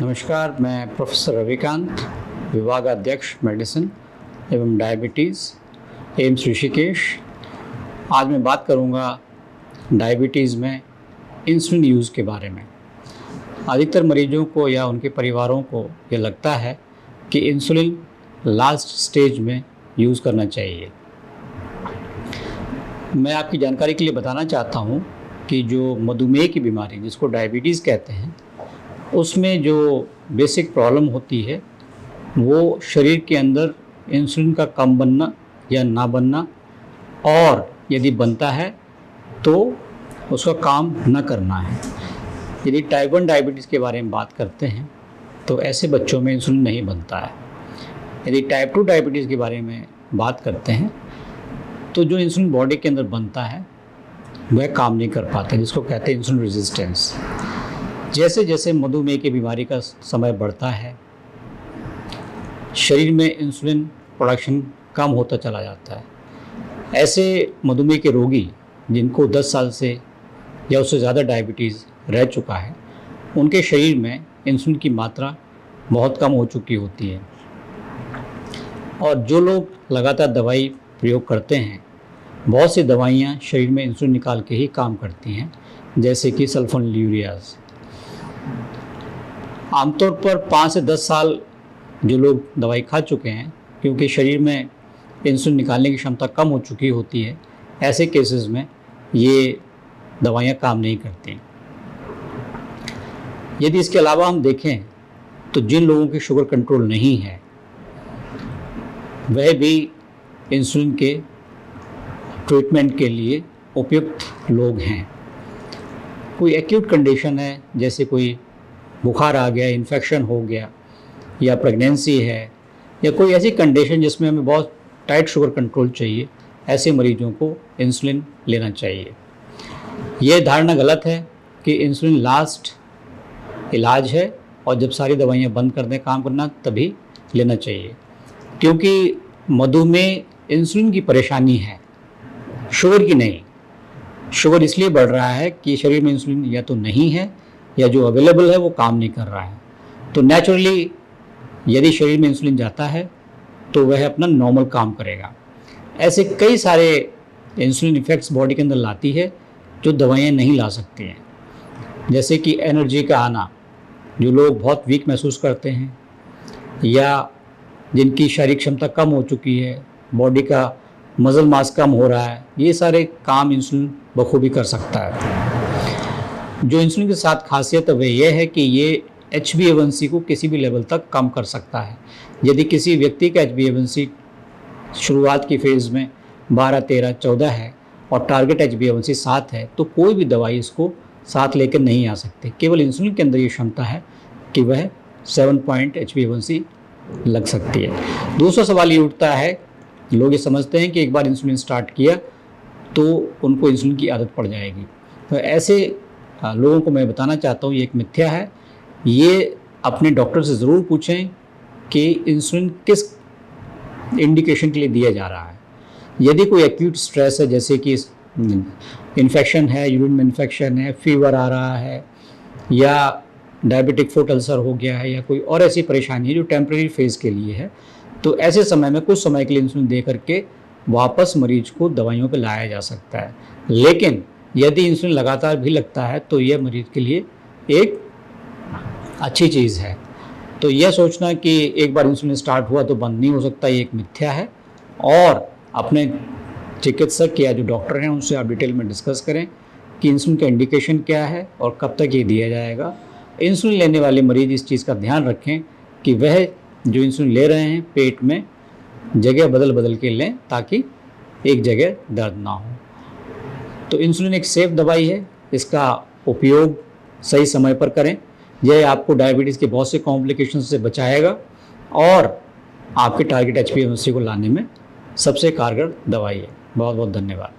नमस्कार, मैं प्रोफेसर रविकांत, विभागाध्यक्ष मेडिसिन एवं डायबिटीज़, एम्स ऋषिकेश। आज मैं बात करूंगा डायबिटीज़ में इंसुलिन यूज़ के बारे में। अधिकतर मरीजों को या उनके परिवारों को ये लगता है कि इंसुलिन लास्ट स्टेज में यूज़ करना चाहिए। मैं आपकी जानकारी के लिए बताना चाहता हूँ कि जो मधुमेह की बीमारी जिसको डायबिटीज़ कहते हैं, उसमें जो बेसिक प्रॉब्लम होती है वो शरीर के अंदर इंसुलिन का कम बनना या ना बनना, और यदि बनता है तो उसका काम न करना है। यदि टाइप 1 डायबिटीज़ के बारे में बात करते हैं तो ऐसे बच्चों में इंसुलिन नहीं बनता है। यदि टाइप 2 डायबिटीज़ के बारे में बात करते हैं तो जो इंसुलिन बॉडी के अंदर बनता है वह काम नहीं कर पाता, जिसको कहते हैं इंसुलिन रेजिस्टेंस। जैसे जैसे मधुमेह की बीमारी का समय बढ़ता है, शरीर में इंसुलिन प्रोडक्शन कम होता चला जाता है। ऐसे मधुमेह के रोगी जिनको 10 साल से या उससे ज़्यादा डायबिटीज़ रह चुका है, उनके शरीर में इंसुलिन की मात्रा बहुत कम हो चुकी होती है। और जो लोग लगातार दवाई प्रयोग करते हैं, बहुत सी दवाइयाँ शरीर में इंसुलिन निकाल के ही काम करती हैं, जैसे कि सल्फोनिलूरियाज। आमतौर पर 5 से 10 साल जो लोग दवाई खा चुके हैं, क्योंकि शरीर में इंसुलिन निकालने की क्षमता कम हो चुकी होती है, ऐसे केसेस में ये दवाइयाँ काम नहीं करती। यदि इसके अलावा हम देखें तो जिन लोगों की शुगर कंट्रोल नहीं है, वह भी इंसुलिन के ट्रीटमेंट के लिए उपयुक्त लोग हैं। कोई एक्यूट कंडीशन है, जैसे कोई बुखार आ गया, इन्फेक्शन हो गया, या प्रेगनेंसी है, या कोई ऐसी कंडीशन जिसमें हमें बहुत टाइट शुगर कंट्रोल चाहिए, ऐसे मरीजों को इंसुलिन लेना चाहिए। ये धारणा गलत है कि इंसुलिन लास्ट इलाज है और जब सारी दवाइयाँ बंद कर दें काम करना तभी लेना चाहिए, क्योंकि मधुमेह इंसुलिन की परेशानी है, शुगर की नहीं। शुगर इसलिए बढ़ रहा है कि शरीर में इंसुलिन या तो नहीं है या जो अवेलेबल है वो काम नहीं कर रहा है। तो नेचुरली यदि शरीर में इंसुलिन जाता है तो वह अपना नॉर्मल काम करेगा। ऐसे कई सारे इंसुलिन इफेक्ट्स बॉडी के अंदर लाती है जो दवाइयाँ नहीं ला सकती हैं, जैसे कि एनर्जी का आना, जो लोग बहुत वीक महसूस करते हैं या जिनकी शारीरिक क्षमता कम हो चुकी है, बॉडी का मसल मास कम हो रहा है, ये सारे काम इंसुलिन बखूबी कर सकता है। जो इंसुलिन के साथ खासियत है वह यह है कि ये HbA1c को किसी भी लेवल तक कम कर सकता है। यदि किसी व्यक्ति का HbA1c शुरुआत की फेज़ में 12, 13, 14 है और टारगेट HbA1c 7 है, तो कोई भी दवाई इसको 7 लेकर नहीं आ सकती। केवल इंसुलिन के अंदर ये क्षमता है कि वह 7 पॉइंट HbA1c लग सकती है। दूसरा सवाल ये उठता है, लोग ये समझते हैं कि एक बार इंसुलिन स्टार्ट किया तो उनको इंसुलिन की आदत पड़ जाएगी। तो ऐसे लोगों को मैं बताना चाहता हूँ ये एक मिथ्या है। ये अपने डॉक्टर से ज़रूर पूछें कि इंसुलिन किस इंडिकेशन के लिए दिया जा रहा है। यदि कोई एक्यूट स्ट्रेस है, जैसे कि इन्फेक्शन है, यूरिन में इन्फेक्शन है, फीवर आ रहा है, या डायबिटिक फुट अल्सर हो गया है, या कोई और ऐसी परेशानी है जो टेम्परेरी फेज़ के लिए है, तो ऐसे समय में कुछ समय के लिए इंसुलिन दे करके वापस मरीज को दवाइयों पे लाया जा सकता है। लेकिन यदि इंसुलिन लगातार भी लगता है तो यह मरीज के लिए एक अच्छी चीज़ है। तो यह सोचना कि एक बार इंसुलिन स्टार्ट हुआ तो बंद नहीं हो सकता, ये एक मिथ्या है। और अपने चिकित्सक या जो डॉक्टर हैं उनसे आप डिटेल में डिस्कस करें कि इंसुलिन का इंडिकेशन क्या है और कब तक ये दिया जाएगा। इंसुलिन लेने वाले मरीज इस चीज़ का ध्यान रखें कि वह जो इंसुलिन ले रहे हैं पेट में जगह बदल बदल के लें, ताकि एक जगह दर्द ना हो। तो इंसुलिन एक सेफ दवाई है, इसका उपयोग सही समय पर करें। यह आपको डायबिटीज़ के बहुत से कॉम्प्लिकेशन से बचाएगा और आपके टारगेट HbA1c को लाने में सबसे कारगर दवाई है। बहुत बहुत धन्यवाद।